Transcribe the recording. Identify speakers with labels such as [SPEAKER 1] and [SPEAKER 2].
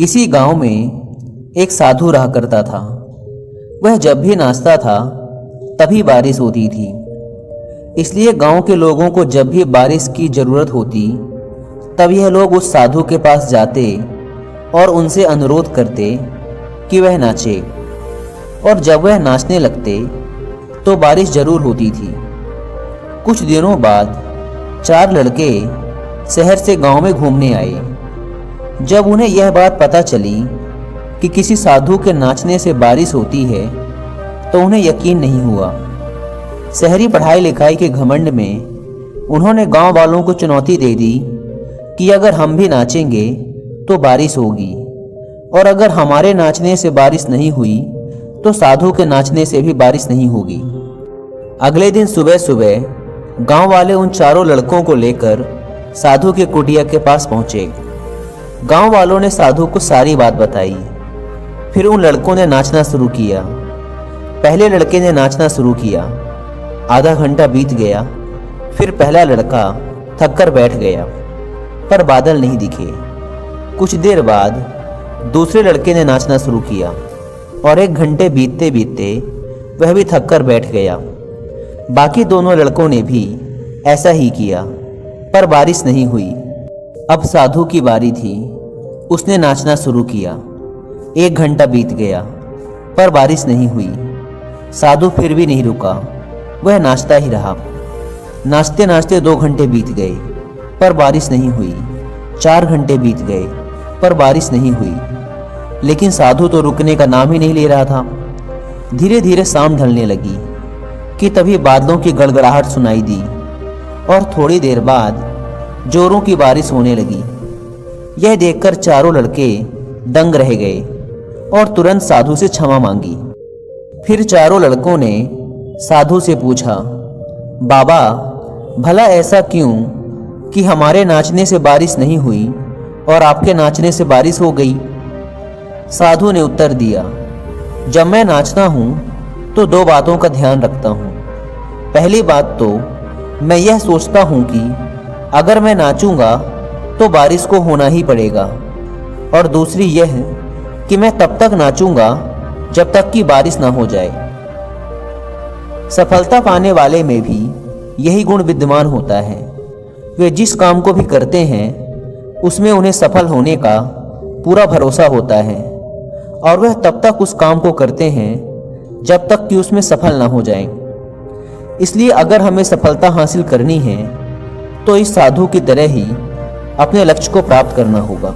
[SPEAKER 1] किसी गांव में एक साधु रहा करता था। वह जब भी नाचता था तभी बारिश होती थी। इसलिए गांव के लोगों को जब भी बारिश की ज़रूरत होती तब यह लोग उस साधु के पास जाते और उनसे अनुरोध करते कि वह नाचे। और जब वह नाचने लगते तो बारिश जरूर होती थी। कुछ दिनों बाद 4 लड़के शहर से गांव में घूमने आए। जब उन्हें यह बात पता चली कि किसी साधु के नाचने से बारिश होती है तो उन्हें यकीन नहीं हुआ। शहरी पढ़ाई लिखाई के घमंड में उन्होंने गांव वालों को चुनौती दे दी कि अगर हम भी नाचेंगे तो बारिश होगी, और अगर हमारे नाचने से बारिश नहीं हुई तो साधु के नाचने से भी बारिश नहीं होगी। अगले दिन सुबह सुबह गांव वाले उन 4 लड़कों को लेकर साधु के कुटिया के पास पहुंचे। गांव वालों ने साधु को सारी बात बताई। फिर उन लड़कों ने नाचना शुरू किया। पहले लड़के ने नाचना शुरू किया। आधा घंटा बीत गया। फिर पहला लड़का थककर बैठ गया, पर बादल नहीं दिखे। कुछ देर बाद दूसरे लड़के ने नाचना शुरू किया और 1 घंटे बीतते बीतते वह भी थककर बैठ गया। बाकी दोनों लड़कों ने भी ऐसा ही किया, पर बारिश नहीं हुई। अब साधु की बारी थी। उसने नाचना शुरू किया। 1 घंटा बीत गया, पर बारिश नहीं हुई। साधु फिर भी नहीं रुका, वह नाचता ही रहा। नाचते नाचते 2 घंटे बीत गए, पर बारिश नहीं हुई। 4 घंटे बीत गए, पर बारिश नहीं हुई। लेकिन साधु तो रुकने का नाम ही नहीं ले रहा था। धीरे धीरे शाम ढलने लगी कि तभी बादलों की गड़गड़ाहट सुनाई दी और थोड़ी देर बाद जोरों की बारिश होने लगी। यह देखकर 4 लड़के दंग रह गए और तुरंत साधु से क्षमा मांगी। फिर 4 लड़कों ने साधु से पूछा, बाबा, भला ऐसा क्यों कि हमारे नाचने से बारिश नहीं हुई और आपके नाचने से बारिश हो गई? साधु ने उत्तर दिया, जब मैं नाचता हूँ तो 2 बातों का ध्यान रखता हूँ। पहली बात तो मैं यह सोचता हूँ कि अगर मैं नाचूंगा तो बारिश को होना ही पड़ेगा, और दूसरी यह कि मैं तब तक नाचूंगा जब तक कि बारिश ना हो जाए। सफलता पाने वाले में भी यही गुण विद्यमान होता है। वे जिस काम को भी करते हैं उसमें उन्हें सफल होने का पूरा भरोसा होता है, और वह तब तक उस काम को करते हैं जब तक कि उसमें सफल ना हो जाएं। इसलिए अगर हमें सफलता हासिल करनी है तो इस साधु की तरह ही अपने लक्ष्य को प्राप्त करना होगा।